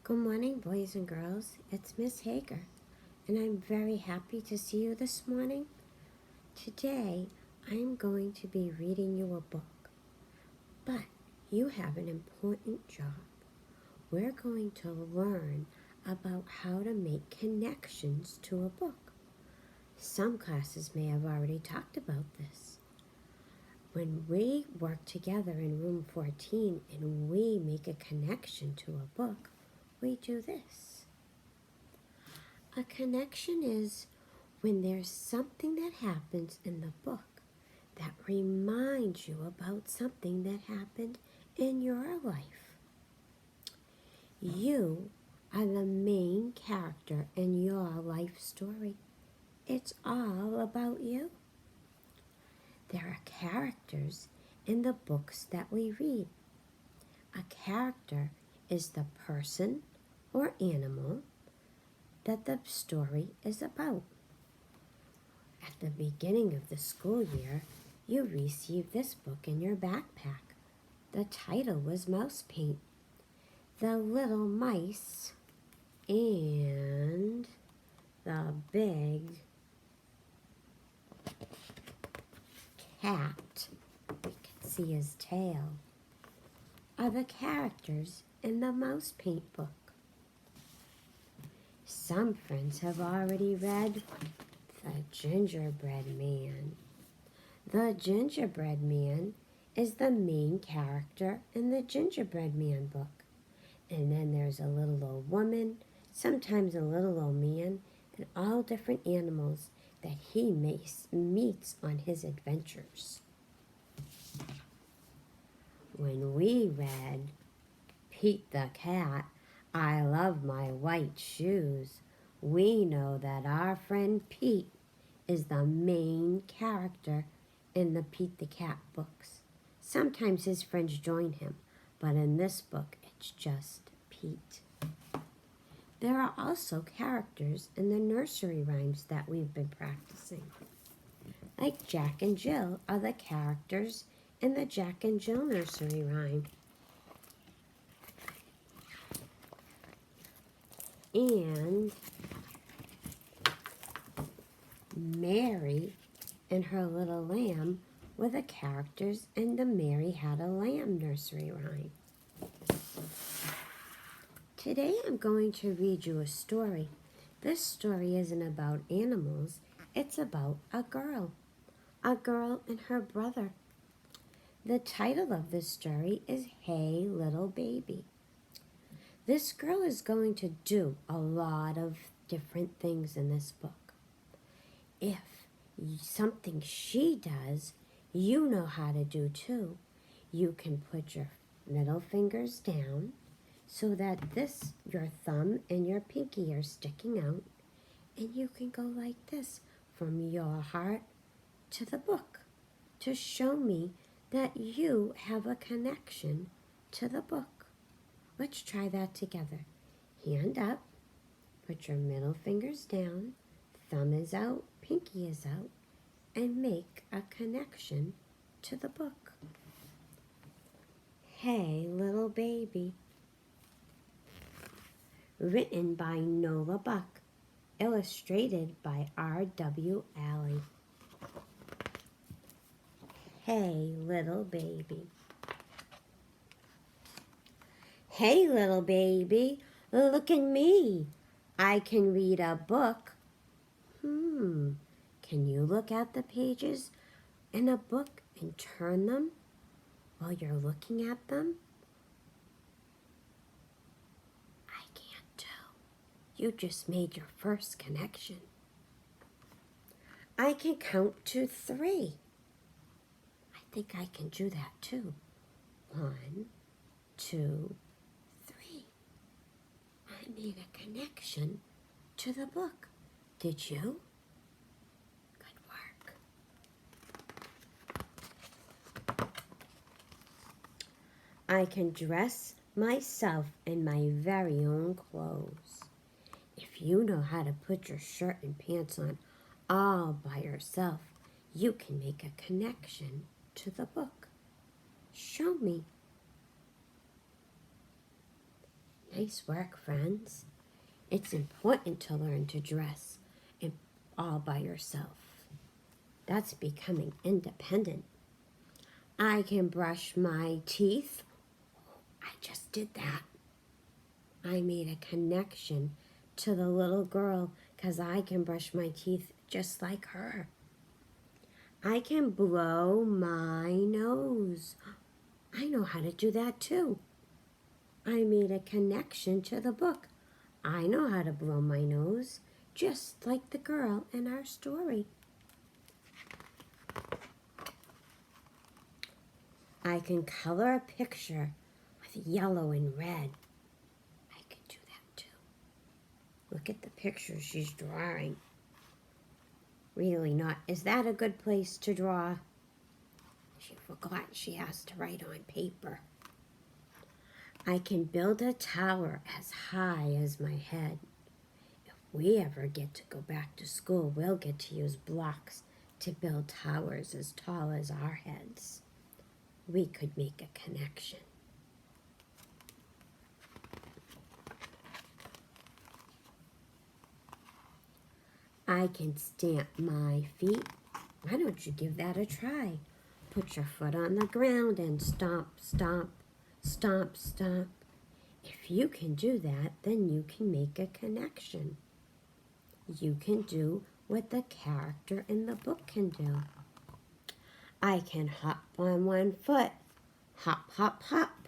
Good morning, boys and girls. It's Miss Hager, and I'm very happy to see you this morning. Today, I'm going to be reading you a book, but you have an important job. We're going to learn about how to make connections to a book. Some classes may have already talked about this. When we work together in room 14 and we make a connection to a book, we do this. A connection is when there's something that happens in the book that reminds you about something that happened in your life. You are the main character in your life story. It's all about you. There are characters in the books that we read. A character is the person or animal that the story is about. At the beginning of the school year, you received this book in your backpack. The title was Mouse Paint. The little mice and the big cat, we can see his tail, are the characters in the Mouse Paint book. Some friends have already read The Gingerbread Man. The Gingerbread Man is the main character in the Gingerbread Man book. And then there's a little old woman, sometimes a little old man, and all different animals that he meets on his adventures. When we read Pete the Cat, I Love My White Shoes, we know that our friend Pete is the main character in the Pete the Cat books. Sometimes his friends join him, but in this book, it's just Pete. There are also characters in the nursery rhymes that we've been practicing. Like Jack and Jill are the characters in the Jack and Jill nursery rhyme. And Mary and her little lamb were the characters in the Mary Had a Lamb nursery rhyme. Today I'm going to read you a story. This story isn't about animals, it's about a girl and her brother. The title of this story is Hey Little Baby. This girl is going to do a lot of different things in this book. If something she does, you know how to do too. You can put your middle fingers down so that your thumb and your pinky are sticking out, and you can go like this from your heart to the book to show me that you have a connection to the book. Let's try that together. Hand up, put your middle fingers down, thumb is out, pinky is out, and make a connection to the book. Hey Little Baby. Written by Nola Buck. Illustrated by R.W. Alley. Hey Little Baby. Hey little baby, look at me. I can read a book. Can you look at the pages in a book and turn them while you're looking at them? I can't tell. You just made your first connection. I can count to 3. I think I can do that too. 1, 2, 3. I made a connection to the book. Did you? Good work. I can dress myself in my very own clothes. If you know how to put your shirt and pants on all by yourself, you can make a connection to the book. Show me. Nice work, friends. It's important to learn to dress all by yourself. That's becoming independent. I can brush my teeth. I just did that. I made a connection to the little girl because I can brush my teeth just like her. I can blow my nose. I know how to do that too. I made a connection to the book. I know how to blow my nose, just like the girl in our story. I can color a picture with yellow and red. I can do that too. Look at the picture she's drawing. Really not. Is that a good place to draw? She forgot she has to write on paper. I can build a tower as high as my head. If we ever get to go back to school, we'll get to use blocks to build towers as tall as our heads. We could make a connection. I can stamp my feet. Why don't you give that a try? Put your foot on the ground and stomp, stomp, stomp, stomp. If you can do that, then you can make a connection. You can do what the character in the book can do. I can hop on one foot. Hop, hop, hop.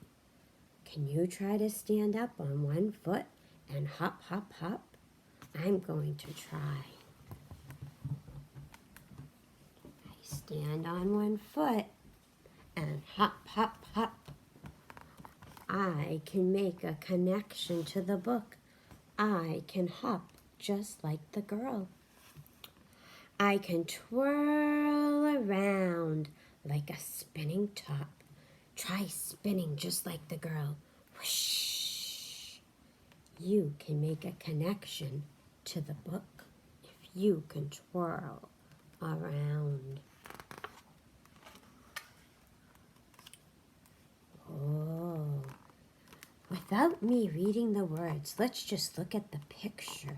Can you try to stand up on one foot and hop, hop, hop? I'm going to try. I stand on one foot and hop, hop, hop. I can make a connection to the book. I can hop just like the girl. I can twirl around like a spinning top. Try spinning just like the girl. Whoosh. You can make a connection to the book if you can twirl around. Oh, without me reading the words, let's just look at the picture.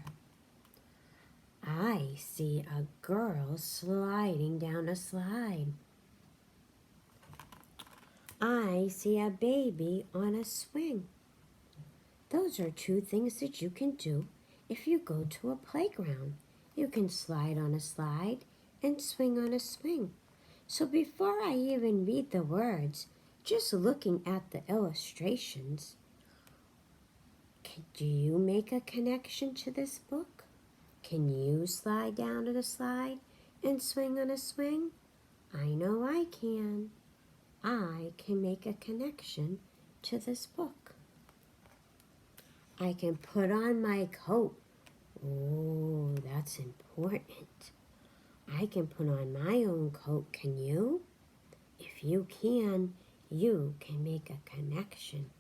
I see a girl sliding down a slide. I see a baby on a swing. Those are two things that you can do if you go to a playground. You can slide on a slide and swing on a swing. So before I even read the words, just looking at the illustrations, do you make a connection to this book? Can you slide down on a slide and swing on a swing? I know I can. I can make a connection to this book. I can put on my coat. Oh, that's important. I can put on my own coat. Can you? If you can make a connection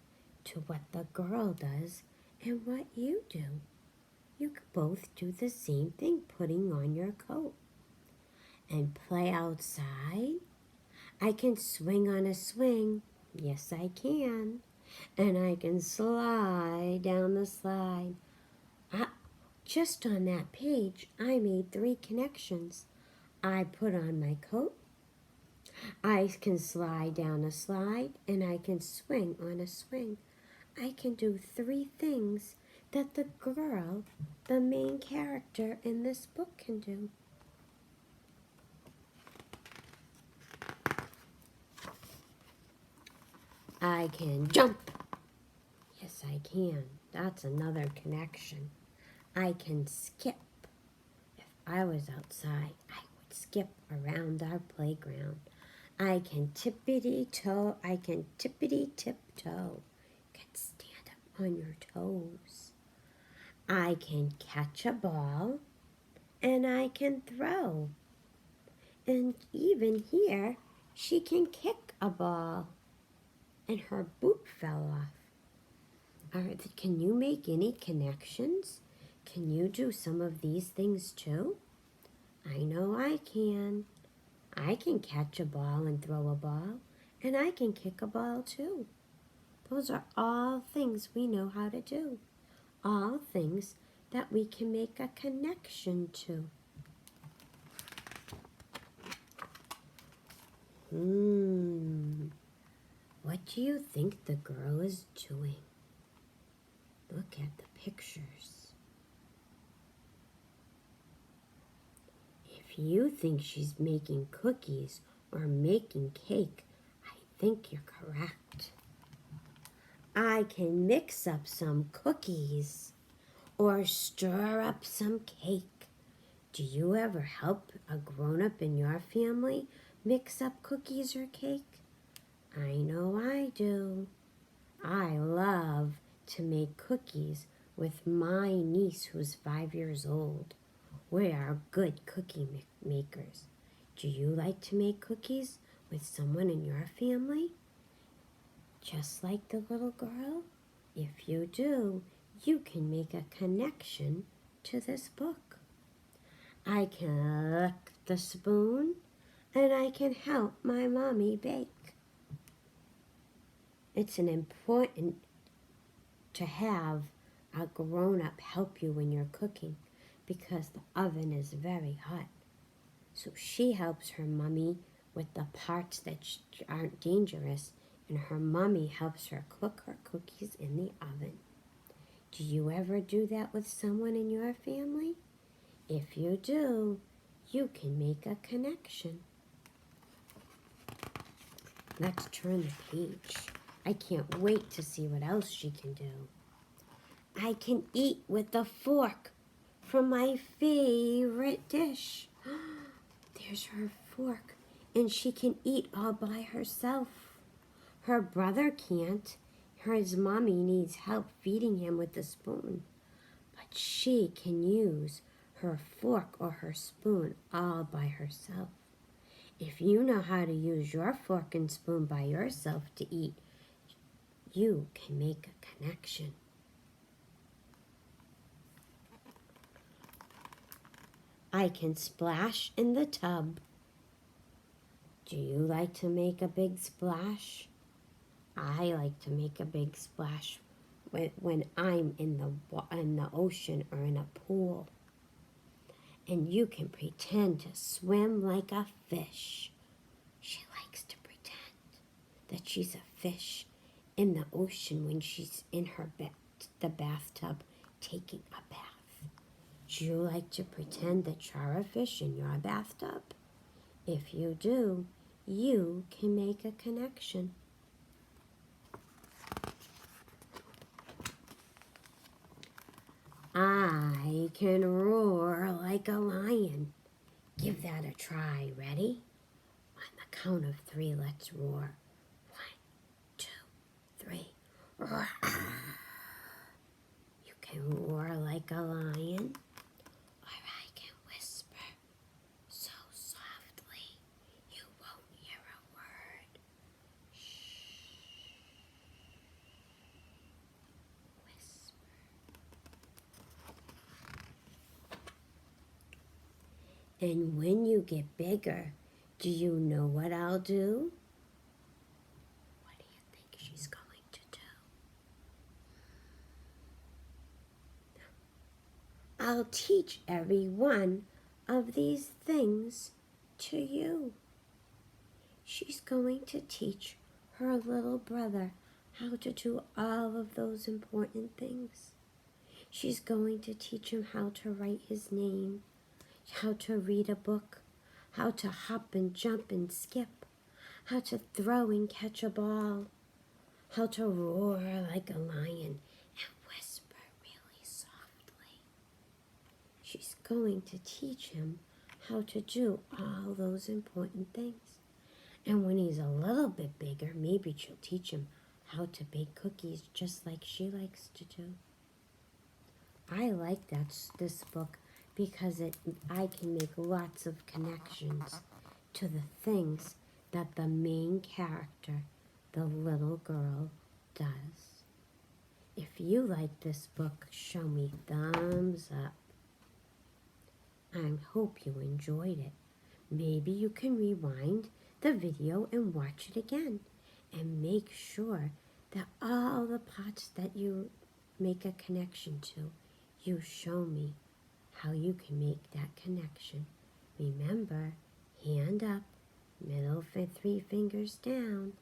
to what the girl does and what you do. You can both do the same thing, putting on your coat. And play outside. I can swing on a swing. Yes, I can. And I can slide down the slide. Just on that page, I made 3 connections. I put on my coat. I can slide down a slide, and I can swing on a swing. I can do 3 things that the girl, the main character in this book, can do. I can jump. Yes, I can. That's another connection. I can skip. If I was outside, I would skip around our playground. I can tippity-toe. I can tippity-tiptoe. You can stand up on your toes. I can catch a ball, and I can throw. And even here, she can kick a ball. And her boot fell off. Can you make any connections? Can you do some of these things too? I know I can. I can catch a ball and throw a ball, and I can kick a ball too. Those are all things we know how to do. All things that we can make a connection to. What do you think the girl is doing? Look at the pictures. If you think she's making cookies or making cake, I think you're correct. I can mix up some cookies or stir up some cake. Do you ever help a grown-up in your family mix up cookies or cake? I know I do. I love to make cookies with my niece who's 5 years old. We are good cookie makers. Do you like to make cookies with someone in your family? Just like the little girl? If you do, you can make a connection to this book. I can lick the spoon, and I can help my mommy bake. It's important to have a grown-up help you when you're cooking because the oven is very hot. So she helps her mommy with the parts that aren't dangerous, and her mommy helps her cook her cookies in the oven. Do you ever do that with someone in your family? If you do, you can make a connection. Let's turn the page. I can't wait to see what else she can do. I can eat with a fork from my favorite dish. There's her fork, and she can eat all by herself. Her brother can't. His mommy needs help feeding him with the spoon. But she can use her fork or her spoon all by herself. If you know how to use your fork and spoon by yourself to eat, you can make a connection. I can splash in the tub. Do you like to make a big splash? I like to make a big splash when I'm in the ocean or in a pool. And you can pretend to swim like a fish. She likes to pretend that she's a fish in the ocean when she's in the bathtub taking a bath. Do you like to pretend that you're a fish in your bathtub? If you do, you can make a connection. I can roar like a lion. Give that a try. Ready? On the count of 3, let's roar. 1, 2, 3. Roar. You can roar like a lion, or I can whisper so softly you won't hear a word. Shh. Whisper. And when you get bigger, do you know what I'll do? What do you think she's going to do? I'll teach every one of these things to you. She's going to teach her little brother how to do all of those important things. She's going to teach him how to write his name, how to read a book, how to hop and jump and skip, how to throw and catch a ball, how to roar like a lion and whisper really softly. She's going to teach him how to do all those important things. And when he's a little bit bigger, maybe she'll teach him how to bake cookies just like she likes to do. I like this book because I can make lots of connections to the things that the main character, the little girl, does. If you like this book, show me thumbs up. I hope you enjoyed it. Maybe you can rewind the video and watch it again. And make sure that all the parts that you make a connection to, you show me how you can make that connection. Remember, hand up, middle for 3 fingers down,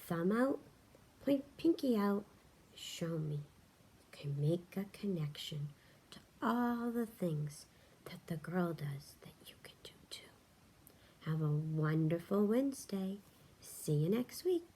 thumb out, point pinky out, show me. You can make a connection to all the things that the girl does that you can do too. Have a wonderful Wednesday. See you next week.